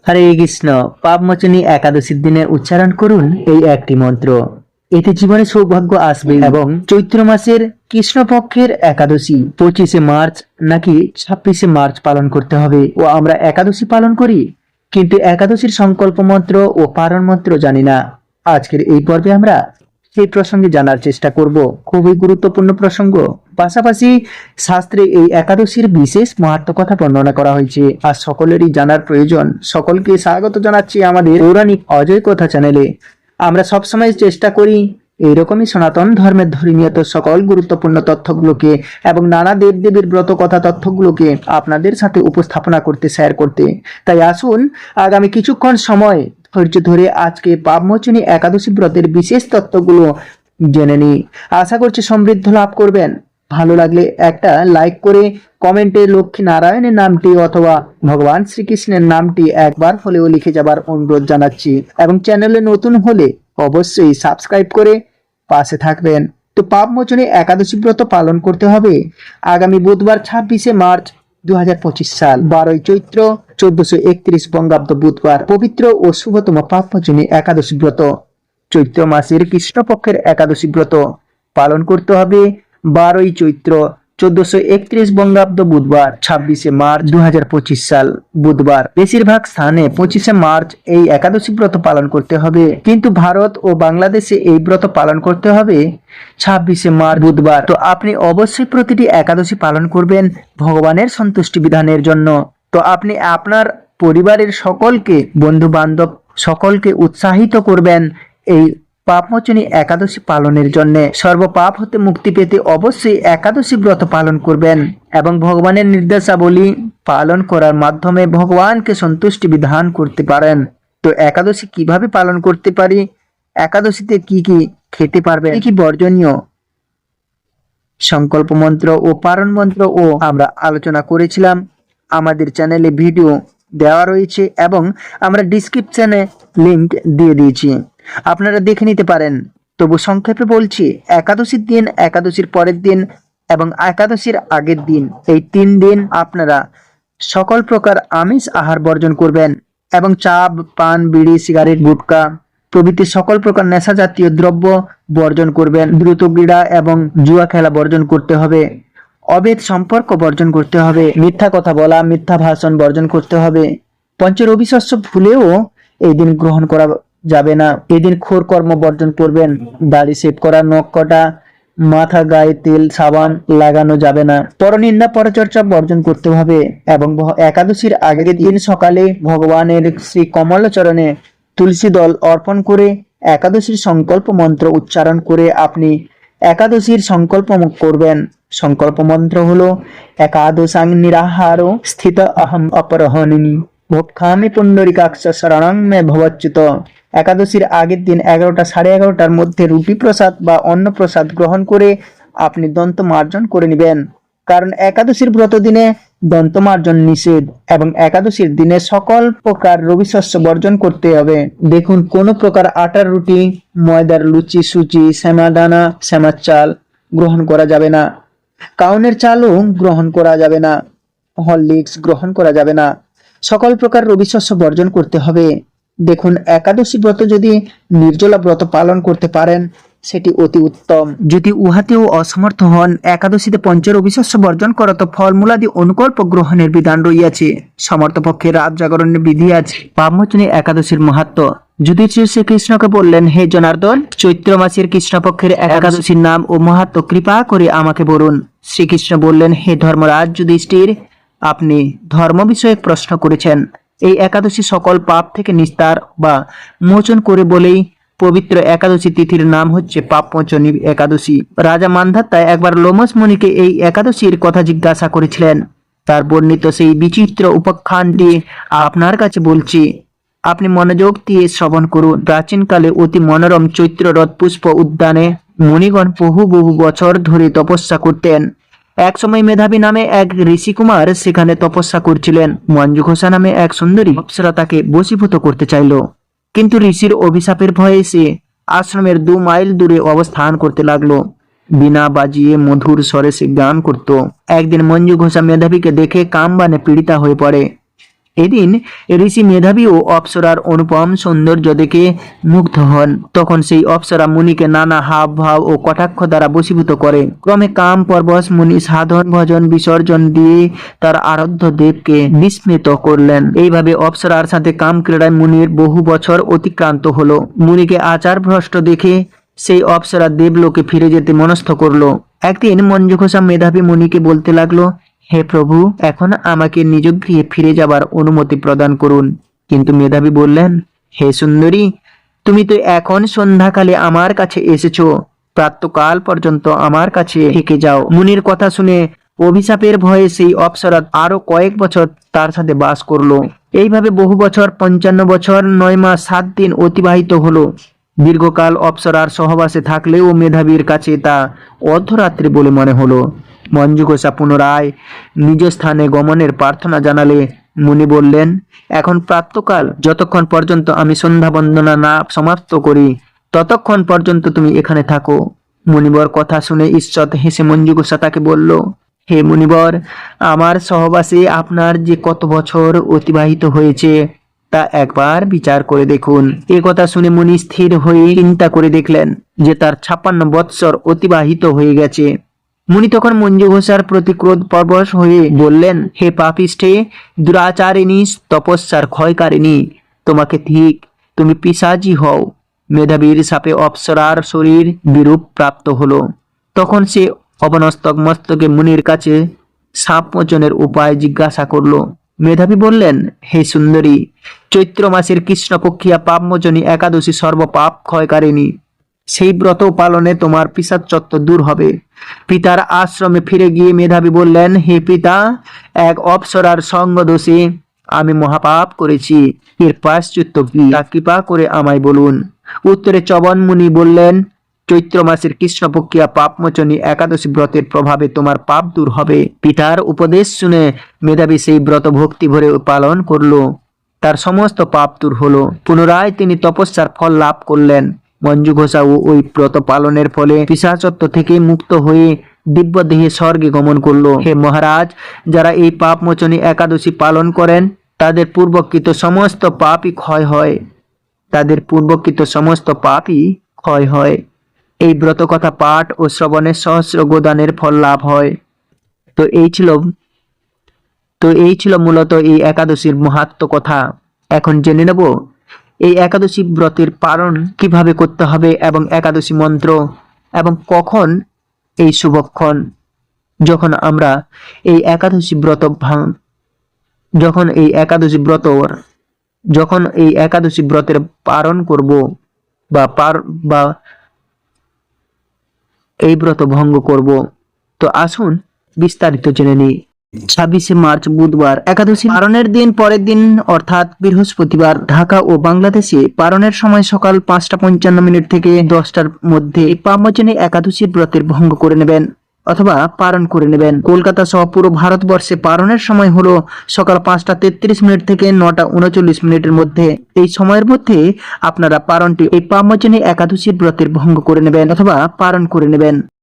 হরে কৃষ্ণ। পাপমোচনী একাদশীর দিনে উচ্চারণ করুন এই একটি মন্ত্র। এতে জীবনে সৌভাগ্য আসবে। এবং চৈত্র মাসের কৃষ্ণপক্ষের একাদশী 25শে মার্চ নাকি 26শে মার্চ পালন করতে হবে। ও আমরা একাদশী পালন করি, কিন্তু একাদশীর সংকল্প মন্ত্র ও পারণ মন্ত্র জানি না। আজকের এই পর্বে আমরা সেই প্রসঙ্গে জানার চেষ্টা করব। খুবই গুরুত্বপূর্ণ প্রসঙ্গ। পাশাপাশি শাস্ত্রে এই একাদশীর বিশেষ মাহাত্ম্য কথা বর্ণনা করা হয়েছে, আর সকলেরই জানার প্রয়োজন। সকলকে স্বাগত জানাচ্ছি আমাদের পৌরাণিক অজয় কথা চ্যানেলে। আমরা সবসময় চেষ্টা করি এইরকমই সনাতন ধর্মের ধর্মীয়ত সকল গুরুত্বপূর্ণ তথ্যগুলোকে এবং নানা দেবদেবীর ব্রত কথা তথ্যগুলোকে আপনাদের সাথে উপস্থাপনা করতে, শেয়ার করতে। তাই আসুন আগামী কিছুক্ষণ সময় ধৈর্য ধরে আজকে পাপমোচনী একাদশী ব্রতের বিশেষ তত্ত্বগুলো জেনে নিই। আশা করছি সমৃদ্ধ লাভ করবেন। ভালো লাগলে একটা লাইক করে কমেন্টে লক্ষ্মী নারায়ণের নামটি অথবা ভগবান শ্রীকৃষ্ণের নামটি একবার হলেও লিখে যাবার অনুরোধ জানাচ্ছি। এবং চ্যানেলে নতুন হলে অবশ্যই সাবস্ক্রাইব করে পাশে থাকবেন। তো পাপমোচনী একাদশী ব্রত পালন করতে হবে আগামী বুধবার 26শে মার্চ 2025 সাল 12ই চৈত্র 1431 বঙ্গাব্দ বুধবার পবিত্র ও শুভতম পাপমোচনী একাদশী ব্রত। চৈত্র মাসের কৃষ্ণপক্ষের একাদশী ব্রত পালন করতে হবে 12ই চৈত্র 1431 বঙ্গাব্দ বুধবার 26শে মার্চ 2025 সাল বুধবার। বেশিরভাগ স্থানে 25শে মার্চ এই একাদশী ব্রত পালন করতে হবে, কিন্তু ভারত ও বাংলাদেশে এই ব্রত পালন করতে হবে 26শে মার্চ বুধবার। তো আপনি অবশ্যই প্রতিটি একাদশী পালন করবেন ভগবানের সন্তুষ্টি বিধানের জন্য। তো আপনি আপনার পরিবারের সকলকে, বন্ধু বান্ধব সকলকে উৎসাহিত করবেন এই পাপমোচনী একাদশী পালনের জন্য। সর্বপাপ হতে মুক্তি পেতে অবশ্যই একাদশী ব্রত পালন করবেন এবং ভগবানের নির্দেশাবলী পালন করার মাধ্যমে ভগবানকে সন্তুষ্টি বিধান করতে পারেন। তো একাদশী কিভাবে পালন করতে পারি, একাদশীতে কি কি খেতে পারবেন, কি কি বর্জনীয়, সংকল্প মন্ত্র ও পারণ মন্ত্র ও আমরা আলোচনা করেছিলাম। আমাদের চ্যানেলে ভিডিও দেওয়া রয়েছে এবং আমরা ডিসক্রিপশনে লিংক দিয়ে দিয়েছি, আপনারা দেখে নিতে পারেন। তবু সংক্ষেপে বলছি, একাদশীর দিন, একাদশীর পরের দিন এবং একাদশীর আগের দিন, এই 3 দিন আপনারা সকল প্রকার আমিষ আহার বর্জন করবেন এবং চা, পান, বিড়ি, সিগারেট, গুটখা প্রভৃতি সকল প্রকার নেশা জাতীয় দ্রব্য বর্জন করবেন। দ্রুত ক্রীড়া এবং জুয়া খেলা বর্জন করতে হবে। অবৈধ সম্পর্ক বর্জন করতে হবে। মিথ্যা কথা বলা, মিথ্যা ভাষণ বর্জন করতে হবে। পঞ্চরবি শস্য ভুলেও এই দিন গ্রহণ করা যাবে না। এদিন খোর কর্ম বর্জন করবেন। দাড়ি শেভ করা, নখ কাটা, মাথা গায়ে তেল সাবান লাগানো যাবে না। পরনিন্দা পরচর্চা বর্জন করতে হবে। এবং একাদশীর আগের দিন সকালে ভগবানের শ্রী কমলচরণে তুলসী দল অর্পণ করে একাদশীর সংকল্প মন্ত্র উচ্চারণ করে আপনি একাদশীর সংকল্প করবেন। সংকল্প মন্ত্র হলো একাদশাং নিরাহার স্থিত অহম অপরহণিনী ভক্ষামি পুণ্ডরিকাক্ষ শরণং মে ভবচ্যুত। একাদশীর আগের দিন 11টা, 11:30টার মধ্যে রুটি প্রসাদ বা অন্ন প্রসাদ গ্রহণ করে আপনি দন্ত মার্জন করে নেবেন, কারণ একাদশীর ব্রত দিনে দন্ত মার্জন নিষেধ। এবং একাদশীর দিনে সকল প্রকার রবি শস্য বর্জন করতে হবে। দেখুন, কোনো প্রকার আটার রুটি, ময়দার লুচি, সুজি, শ্যামা দানা, শ্যামার চাল গ্রহণ করা যাবে না। কাউনের চালও গ্রহণ করা যাবে না। হরলিক্স গ্রহণ করা যাবে না। সকল প্রকার রবি শস্য বর্জন করতে হবে। দেখুন, একাদশী ব্রত যদি নির্জলা ব্রত পালন করতে পারেন সেটি অতি উত্তম। যদি উহাতেও অসমর্থ হন, একাদশীতে পঞ্চরবি শস্য বর্জন করা তো ফলমূলাদি অনুকল্প গ্রহণের বিধান রইয়াছে। সমর্থ পক্ষে রাত জাগরণের বিধি আছে। পাপমোচনী একাদশীর মাহাত্ম্য। যুধিষ্ঠির শ্রীকৃষ্ণকে বললেন, হে জনার্দন, চৈত্র মাসের কৃষ্ণপক্ষের একাদশীর নাম ও মাহাত্ম্য কৃপা করে আমাকে বলুন। শ্রীকৃষ্ণ বললেন, হে ধর্মরাজ যুধিষ্ঠির, আপনি ধর্ম বিষয়ক প্রশ্ন করেছেন। এই একাদশী সকল পাপ থেকে নিস্তার বা মোচন করে বলেই পবিত্র একাদশী তিথির নাম হচ্ছে পাপমোচনী একাদশী। রাজা মান্ধাতা একবার লোমস মুনিকে এই একাদশীর কথা জিজ্ঞাসা করেছিলেন। তার বর্ণিত সেই বিচিত্র উপাখ্যানটি আপনার কাছে বলছি, আপনি মনোযোগ দিয়ে শ্রবণ করুন। প্রাচীনকালে অতি মনোরম চৈত্র রথ পুষ্প উদ্যানে মুনিগণ বহু বছর ধরে তপস্যা করতেন। এক সময় মেধাবী নামে এক ঋষিকুমার সেখানে তপস্যা করছিলেন। মঞ্জু ঘোষা নামে এক সুন্দরী অপ্সরা তাকে বশীভূত করতে চাইল, কিন্তু ঋষির অভিশাপের ভয়ে সে আশ্রমের 2 মাইল দূরে অবস্থান করতে লাগলো। বিনা বাজিয়ে মধুর স্বরে সে গান করত। একদিন মঞ্জু ঘোষা মেধাবীকে দেখে কামবানে পীড়িতা হয়ে পড়ে। এদিন ঋষি মেধাবী ও অপ্সরার অনুপম সৌন্দর্য দেখে মুগ্ধ হন। তখন সেই অপ্সরা মুনিকে নানা হাব ভাব ও কটাক্ষ দ্বারা বশীভূত করে। ক্রমে কাম পরবশ মুনি সাধন ভজন বিসর্জন দিয়ে তার আরাধ্য দেবকে বিস্মিত করলেন। এইভাবে অপ্সরার সাথে কাম ক্রীড়ায় মুনির বহু বছর অতিক্রান্ত হলো। মুনিকে আচার ভ্রষ্ট দেখে সেই অপ্সরা দেবলোকে ফিরে যেতে মনস্থ করলো। একদিন মঞ্জুঘোষা মেধাবী মুনিকে বলতে লাগলো, হে প্রভু, এখন আমাকে নিজ গৃহে ফিরে যাবার অনুমতি প্রদান করুন। কিন্তু মেধাবী বললেন, হে সুন্দরী, তুমি তো এখন সন্ধ্যাকালে আমার কাছে এসেছো, প্রাতঃকাল পর্যন্ত আমার কাছে থেকে যাও। মুনির কথা শুনে অভিশাপের ভয়ে সেই অপ্সরা আরো কয়েক বছর তার সাথে বাস করলো। এইভাবে বহু বছর 55 বছর 9 মাস 7 দিন অতিবাহিত হলো। দীর্ঘকাল অপ্সরার সহবাসে থাকলেও মেধাবীর কাছে তা অর্ধরাত্রি বলে মনে হলো। মঞ্জুঘোষা পুনরায় নিজ স্থানে গমনের প্রার্থনা জানালে মুনি বললেন, এখন প্রাতঃকাল, যতক্ষণ পর্যন্ত আমি সন্ধ্যা বন্দনা না সমাপ্ত করি ততক্ষণ পর্যন্ত তুমি এখানে থাকো। মুনিবর কথা শুনে ঈষৎ হেসে মঞ্জুঘোষা তাকে বলল, হে মুনিবর, আমার সহবাসে আপনার যে কত বছর অতিবাহিত হয়েছে তা একবার বিচার করে দেখুন। এ কথা শুনে মুনি স্থির হয়ে চিন্তা করে দেখলেন যে তার 56 বৎসর অতিবাহিত হয়ে গেছে। মুনি তখন মঞ্জুঘোষার প্রতি ক্রোধ পরবশ হয়ে বললেন, হে পাপিষ্ঠে, দুরাচারিণী, তপস্যার ক্ষয়কারিণী, তোমাকে ঠিক, তুমি পিশাচী হও। মেধাবীর সাপে অপ্সরার শরীর বিরূপ প্রাপ্ত হলো। তখন সে অবনস্তক মস্তকে মুনির কাছে সাপ মোচনের উপায় জিজ্ঞাসা করলো। মেধাবী বললেন, হে সুন্দরী, চৈত্র মাসের কৃষ্ণপক্ষিয়া পাপমোচনী একাদশী সর্বপাপ ক্ষয়কারিণী। সেই ব্রত পালনে তোমার পিশাচত্ব দূর হবে। পিতার আশ্রমে ফিরে গিয়ে মেধাবী বললেন, হে পিতা, এক অপ্সরার সঙ্গ দোষে আমি মহাপাপ করেছি। এর প্রায়শ্চিত্ত কি, তা কৃপা করে আমায় বলুন। উত্তরে চবন মুনি বললেন, চৈত্র মাসের কৃষ্ণপক্ষিয়া পাপমোচনী একাদশী ব্রতের প্রভাবে তোমার পাপ দূর হবে। পিতার উপদেশ শুনে মেধাবী সেই ব্রত ভক্তি ভরে পালন করলো। তার সমস্ত পাপ দূর হলো। পুনরায় তিনি তপস্যার ফল লাভ করলেন। মঞ্জুঘোষা ওই ব্রত পালনের ফলে পিশাচত্ব থেকে মুক্ত হয়ে দিব্য দেহে স্বর্গে গমন করলো। হে মহারাজ, যারা এই পাপ মোচনী একাদশী পালন করেন তাদের পূর্বকৃত সমস্ত পাপই ক্ষয় হয়। তাদের পূর্বকৃত সমস্ত পাপই ক্ষয় হয়। এই ব্রত কথা পাঠ ও শ্রবণে সহস্র গোদানের ফল লাভ হয়। তো এই ছিল মূলত এই একাদশীর মাহাত্ম্য কথা। এখন জেনে নেব এই একাদশী ব্রতের পালন কিভাবে করতে হবে এবং একাদশী মন্ত্র এবং কখন এই শুভক্ষণ যখন আমরা এই একাদশী ব্রত যখন এই একাদশী ব্রতের পালন করব বা এই ব্রত ভঙ্গ করব। তো আসুন বিস্তারিত জেনে নিই। 26শে মার্চ বুধবার একাদশী পালনের দিন পরের দিন অর্থাৎ বৃহস্পতিবার ঢাকা ও বাংলাদেশে পালনের সময় সকাল 5:55 থেকে 10টার মধ্যে পাপমোচনী একাদশীর ব্রতের ভঙ্গ করে নেবেন অথবা পালন করে নেবেন। কলকাতা সহ পুরো ভারতবর্ষে পালনের সময় হলো সকাল 5:33 থেকে 9:39 মধ্যে। এই সময়ের মধ্যে আপনারা পালনটি এই পাপমোচনী একাদশীর ব্রতের ভঙ্গ করে নেবেন অথবা পালন করে নেবেন।